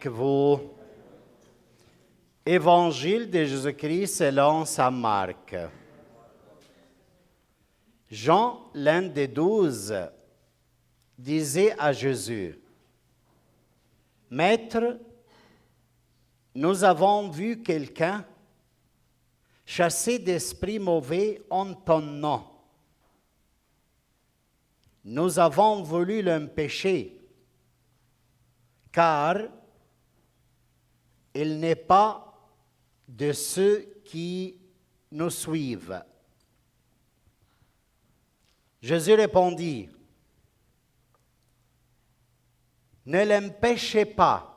avec vous. Évangile de Jésus-Christ selon saint Marc. Jean, l'un des 12, disait à Jésus, « Maître, nous avons vu quelqu'un chasser d'esprits mauvais en ton nom. Nous avons voulu l'empêcher, car il n'est pas de ceux qui nous suivent. » Jésus répondit, « Ne l'empêchez pas,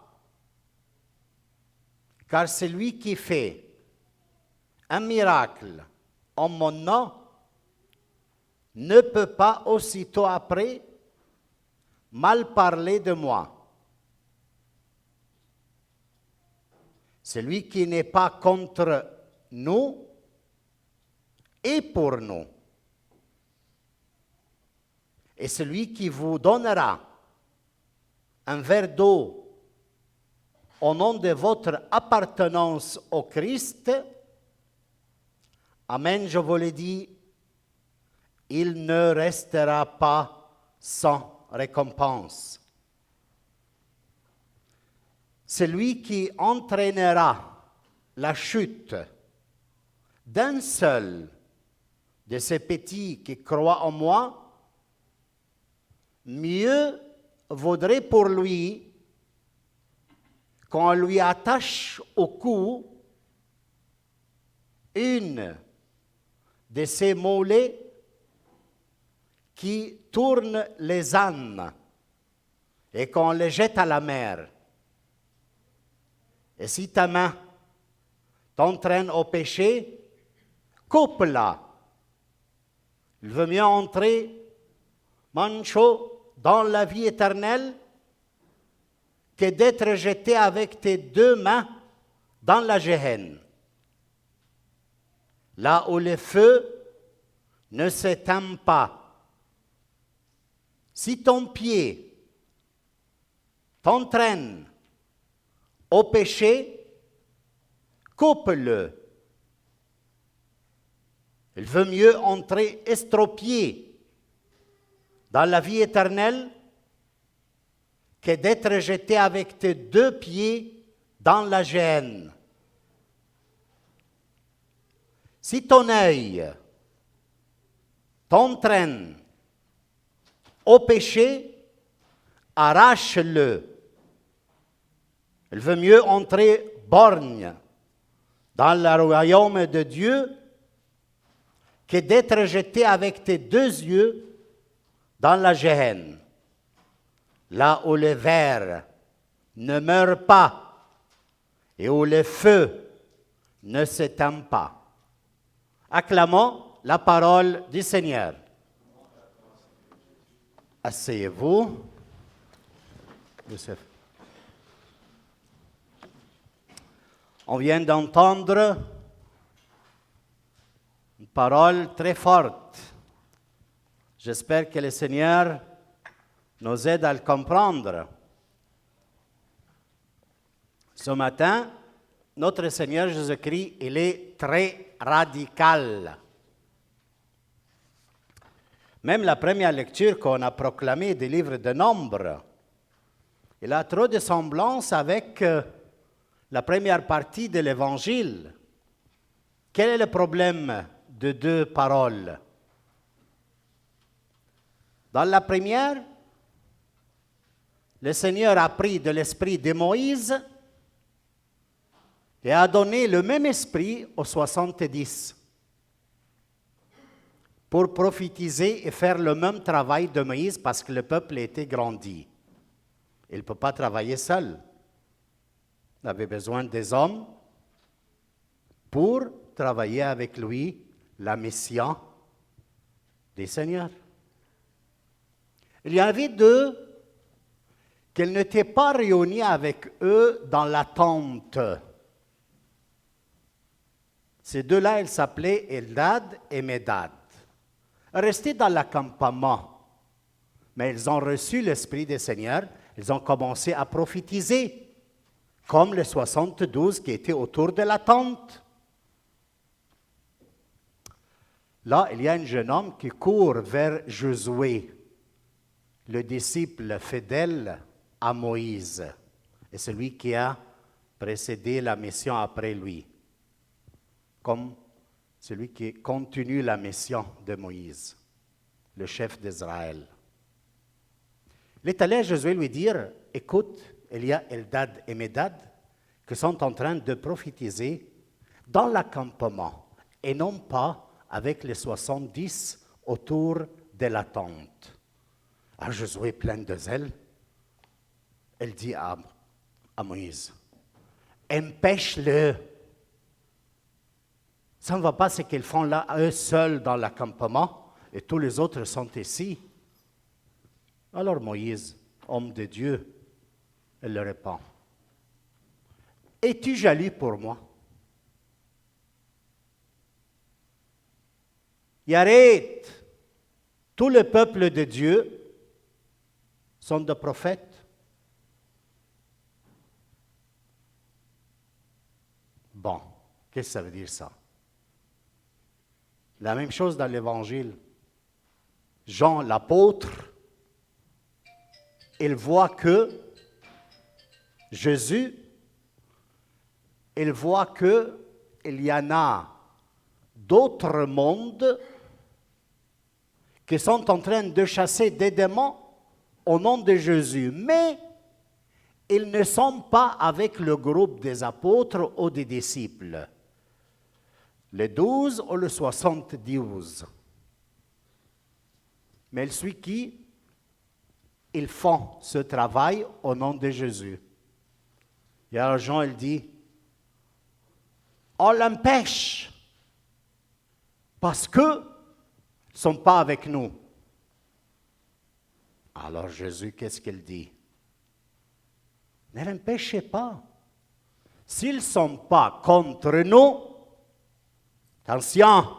car celui qui fait un miracle en mon nom ne peut pas aussitôt après mal parler de moi. Celui qui n'est pas contre nous est pour nous. Et celui qui vous donnera un verre d'eau au nom de votre appartenance au Christ, amen, je vous le dis, il ne restera pas sans récompense. Celui qui entraînera la chute d'un seul de ces petits qui croient en moi, mieux vaudrait pour lui qu'on lui attache au cou une de ces mollets qui tournent les ânes et qu'on les jette à la mer. Et si ta main t'entraîne au péché, coupe-la. Il vaut mieux entrer manchot dans la vie éternelle que d'être jeté avec tes deux mains dans la Géhenne, là où le feu ne s'éteint pas. Si ton pied t'entraîne au péché, coupe-le. Il vaut mieux entrer estropié dans la vie éternelle que d'être jeté avec tes deux pieds dans la Géhenne. Si ton œil t'entraîne au péché, arrache-le. Il vaut mieux entrer borgne dans le royaume de Dieu que d'être jeté avec tes deux yeux dans la Géhenne, là où le ver ne meurt pas et où le feu ne s'éteint pas. Acclamons la parole du Seigneur. Asseyez-vous. On vient d'entendre une parole très forte. J'espère que le Seigneur nous aide à le comprendre. Ce matin, notre Seigneur Jésus-Christ, il est très radical. Même la première lecture qu'on a proclamée du livre de Nombres, il a trop de semblance avec la première partie de l'Évangile. Quel est le problème de deux paroles? Dans la première, le Seigneur a pris de l'esprit de Moïse et a donné le même esprit aux 70 pour prophétiser et faire le même travail de Moïse parce que le peuple était grandi. Il ne peut pas travailler seul. Il avait besoin des hommes pour travailler avec lui la mission des Seigneurs. Il y avait deux qui n'étaient pas réunis avec eux dans la tente. Ces deux-là, ils s'appelaient Eldad et Médad. Restés dans l'accampement, mais ils ont reçu l'Esprit du Seigneur, ils ont commencé à prophétiser. comme les 72 qui étaient autour de la tente. Là, il y a un jeune homme qui court vers Josué, le disciple fidèle à Moïse, et celui qui a précédé la mission après lui, comme celui qui continue la mission de Moïse, le chef d'Israël. Il est allé à Josué lui dire, écoute, il y a Eldad et Médad qui sont en train de prophétiser dans l'accampement et non pas avec les 70 autour de la tente. Alors Josué, plein de zèle, elle dit à Moïse, empêche-le. Ça ne va pas ce qu'ils font là, eux seuls dans l'accampement, et tous les autres sont ici. Alors Moïse, homme de Dieu, elle le répond, es-tu jaloux pour moi? Et arrête, tout le peuple de Dieu sont des prophètes. Bon, qu'est-ce que ça veut dire ça? La même chose dans l'Évangile. Jean, l'apôtre, il voit que Jésus, il voit qu'il y en a d'autres mondes qui sont en train de chasser des démons au nom de Jésus, mais ils ne sont pas avec le groupe des apôtres ou des disciples, les 12 ou les 72. Mais celui qui, ils font ce travail au nom de Jésus. Et alors Jean, il dit, on l'empêche parce qu'ils ne sont pas avec nous. Alors Jésus, qu'est-ce qu'il dit? Ne l'empêchez pas. S'ils ne sont pas contre nous, attention,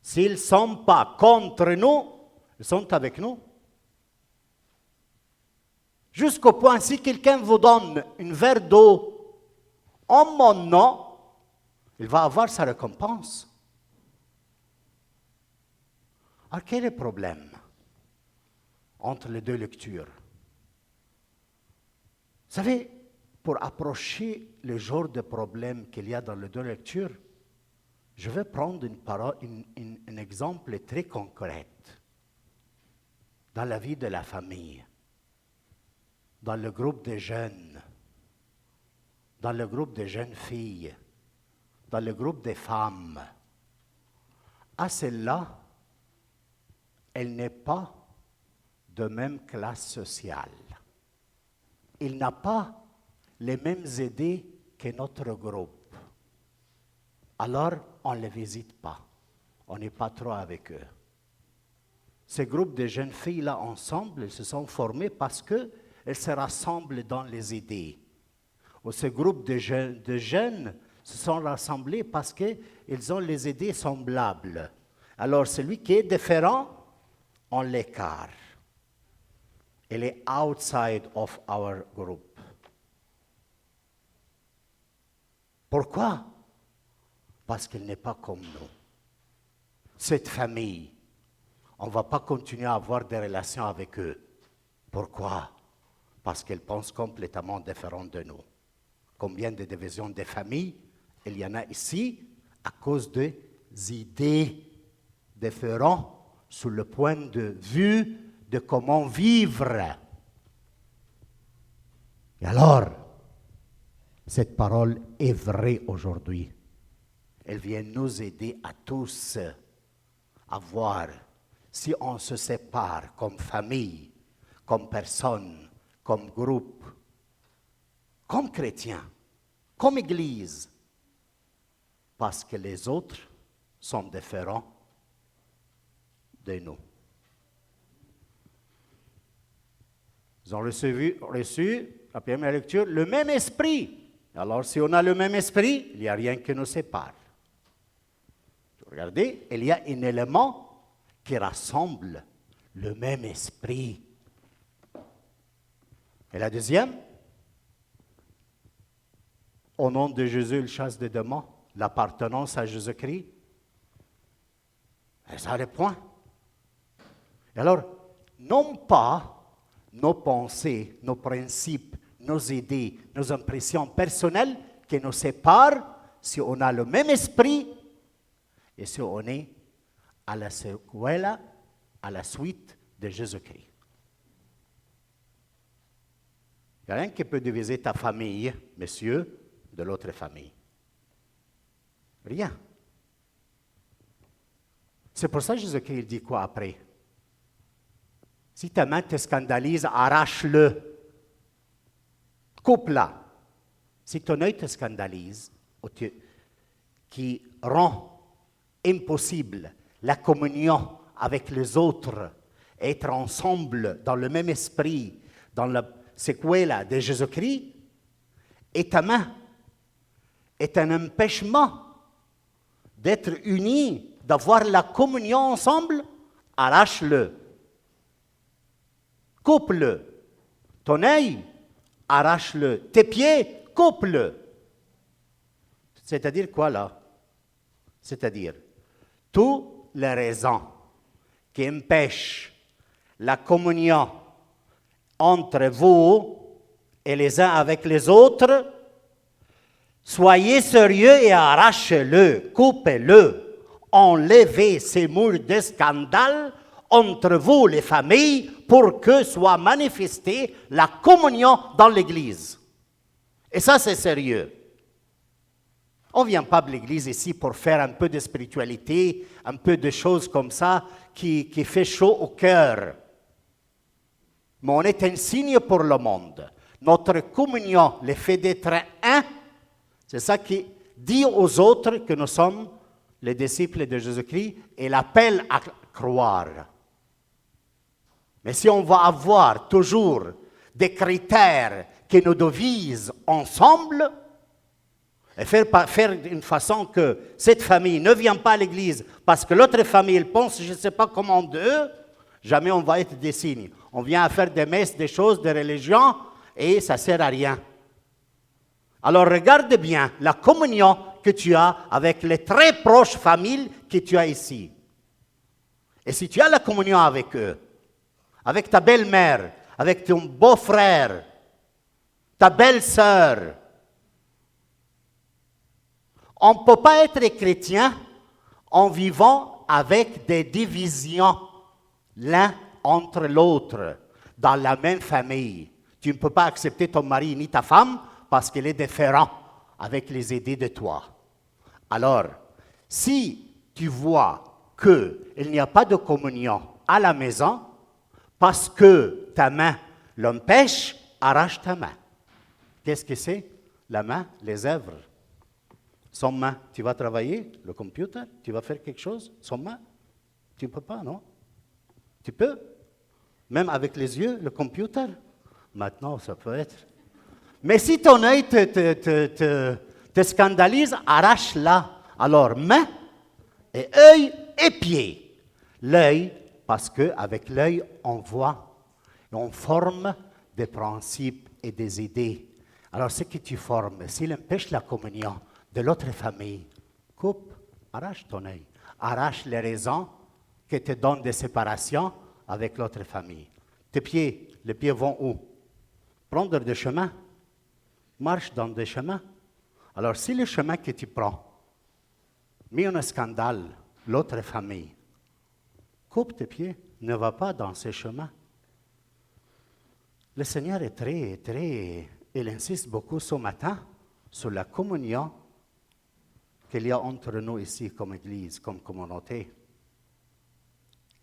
s'ils ne sont pas contre nous, ils sont avec nous. Jusqu'au point, si quelqu'un vous donne un verre d'eau en mon nom, il va avoir sa récompense. Alors, quel est le problème entre les deux lectures? Vous savez, pour approcher le genre de problème qu'il y a dans les deux lectures, je vais prendre un exemple très concret dans la vie de la famille, dans le groupe des jeunes, dans le groupe des jeunes filles, dans le groupe des femmes. À celle-là, elle n'est pas de même classe sociale. Il n'a pas les mêmes idées que notre groupe. Alors, on ne les visite pas. On n'est pas trop avec eux. Ces groupes de jeunes filles-là, ensemble, ils se sont formés parce qu'elles se rassemblent dans les idées. Ou ces groupes de jeunes se sont rassemblés parce qu'ils ont les idées semblables. Alors, celui qui est différent, on l'écarte. Il est outside of our group. Pourquoi? Parce qu'il n'est pas comme nous. Cette famille, on ne va pas continuer à avoir des relations avec eux. Pourquoi? Parce qu'ils pensent complètement différent de nous. Combien de divisions de familles il y en a ici à cause des idées différentes sur le point de vue de comment vivre. Et alors, cette parole est vraie aujourd'hui. Elle vient nous aider à tous à voir si on se sépare comme famille, comme personne, comme groupe, comme chrétien, comme église, parce que les autres sont différents de nous. Ils ont reçu, la première lecture, le même esprit. Alors, si on a le même esprit, il n'y a rien qui nous sépare. Regardez, il y a un élément qui rassemble le même esprit. Et la deuxième, Au nom de Jésus, il chasse des démons. L'appartenance à Jésus-Christ. Et ça le point. Et alors, non pas nos pensées, nos principes, nos idées, nos impressions personnelles qui nous séparent si on a le même esprit et si on est à la sequela, à la suite de Jésus-Christ. Il n'y a rien qui peut diviser ta famille, monsieur, de l'autre famille. Rien. C'est pour ça que Jésus-Christ dit quoi après? Si ta main te scandalise, arrache-le. Coupe-la. Si ton œil te scandalise, qui rend impossible la communion avec les autres, être ensemble dans le même esprit, dans la séquela de Jésus-Christ, et ta main est un empêchement d'être unis, d'avoir la communion ensemble, arrache-le. Coupe-le. Ton œil, arrache-le. Tes pieds, coupe-le. C'est-à-dire quoi là? C'est-à-dire, toutes les raisons qui empêchent la communion entre vous et les uns avec les autres, soyez sérieux et arrachez-le, coupez-le, enlevez ces murs de scandale entre vous, les familles, pour que soit manifestée la communion dans l'Église. Et ça, c'est sérieux. On ne vient pas de l'Église ici pour faire un peu de spiritualité, un peu de choses comme ça qui fait chaud au cœur. Mais on est un signe pour le monde. Notre communion, le fait d'être un, c'est ça qui dit aux autres que nous sommes les disciples de Jésus-Christ et l'appel à croire. Mais si on va avoir toujours des critères qui nous divisent ensemble, et faire d'une façon que cette famille ne vient pas à l'église parce que l'autre famille elle pense, je ne sais pas comment d'eux, jamais on va être des signes. On vient à faire des messes, des choses, des religions, et ça ne sert à rien. Alors regarde bien la communion que tu as avec les très proches familles que tu as ici. Et si tu as la communion avec eux, avec ta belle-mère, avec ton beau-frère, ta belle-sœur, on ne peut pas être chrétien en vivant avec des divisions l'un entre l'autre dans la même famille. Tu ne peux pas accepter ton mari ni ta femme parce qu'il est différent avec les idées de toi. Alors, si tu vois qu'il n'y a pas de communion à la maison parce que ta main l'empêche, arrache ta main. Qu'est-ce que c'est? La main, les œuvres. Sans main, tu vas travailler, le computer, tu vas faire quelque chose, sans main. Tu ne peux pas, non? Tu peux. Même avec les yeux, le computer. Maintenant, ça peut être. Mais si ton œil te scandalise, arrache-la. Alors, main et œil et pied. L'œil, parce qu'avec l'œil, on voit et on forme des principes et des idées. Alors, ce que tu formes, s'il empêche la communion de l'autre famille, coupe, arrache ton œil. Arrache les raisons qui te donnent des séparations avec l'autre famille. Tes pieds, les pieds vont où? Prendre des chemins. Marche dans des chemins. Alors, si le chemin que tu prends met un scandale, l'autre famille, coupe tes pieds, ne va pas dans ces chemins. Le Seigneur est il insiste beaucoup ce matin sur la communion qu'il y a entre nous ici comme Église, comme communauté,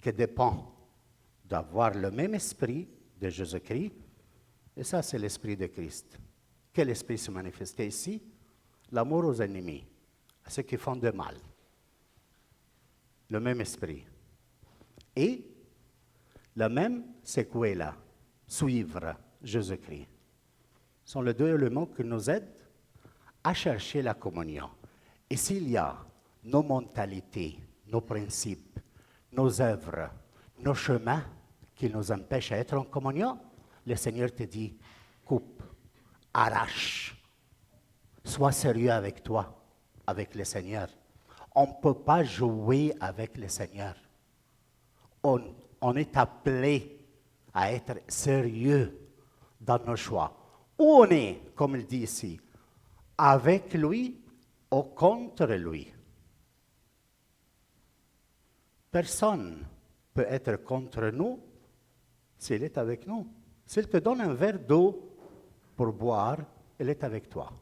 qui dépend d'avoir le même esprit de Jésus-Christ, et ça c'est l'esprit de Christ. Quel esprit se manifeste ici? L'amour aux ennemis, à ceux qui font de mal. Le même esprit. Et la même séquela, suivre Jésus-Christ. Ce sont les deux éléments qui nous aident à chercher la communion. Et s'il y a nos mentalités, nos principes, nos œuvres, nos chemins qui nous empêchent d'être en communion, le Seigneur te dit, coupe, arrache. Sois sérieux avec toi, avec le Seigneur. On ne peut pas jouer avec le Seigneur. On est appelé à être sérieux dans nos choix. Ou on est, comme il dit ici, avec lui ou contre lui. Personne ne peut être contre nous s'il est avec nous. S'il te donne un verre d'eau pour boire, il est avec toi.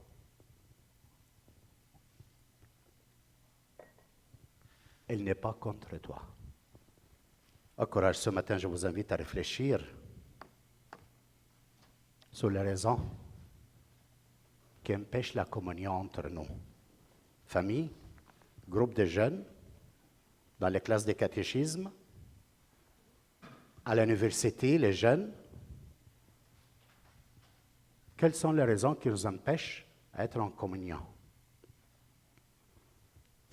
Il n'est pas contre toi. Au courage, ce matin, je vous invite à réfléchir sur les raisons qui empêchent la communion entre nous. Famille, groupe de jeunes, dans les classes de catéchisme, à l'université, les jeunes. Quelles sont les raisons qui nous empêchent d'être en communion?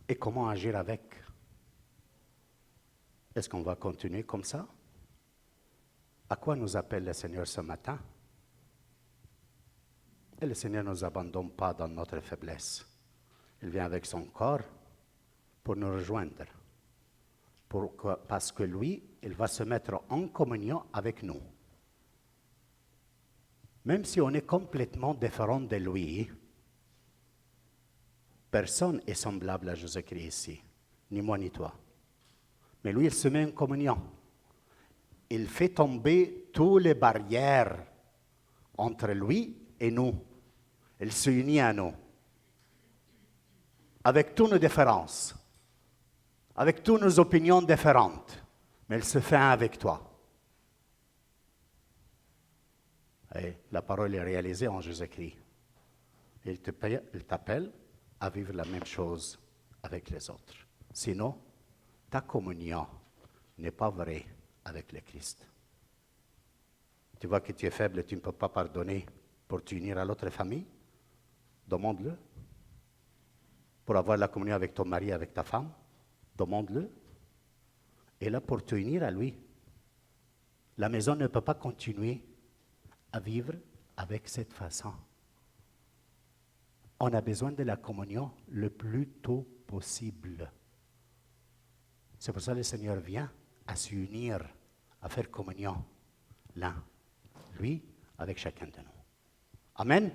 Et comment agir avec? Est-ce qu'on va continuer comme ça? À quoi nous appelle le Seigneur ce matin? Et le Seigneur ne nous abandonne pas dans notre faiblesse. Il vient avec son corps pour nous rejoindre. Parce que lui, il va se mettre en communion avec nous. Même si on est complètement différent de lui, personne n'est semblable à Jésus-Christ ici, ni moi ni toi. Mais lui, il se met en communion. Il fait tomber toutes les barrières entre lui et nous. Il se unit à nous. Avec toutes nos différences, avec toutes nos opinions différentes, mais il se fait un avec toi. Et la parole est réalisée en Jésus-Christ. Il t'appelle à vivre la même chose avec les autres. Sinon, ta communion n'est pas vraie avec le Christ. Tu vois que tu es faible et tu ne peux pas pardonner pour t'unir à l'autre famille? Demande-le. Pour avoir la communion avec ton mari, avec ta femme? Demande-le. Et là, pour t'unir à lui. La maison ne peut pas continuer à vivre avec cette façon. On a besoin de la communion le plus tôt possible. C'est pour ça que le Seigneur vient à s'unir, à faire communion l'un, lui, avec chacun de nous. Amen.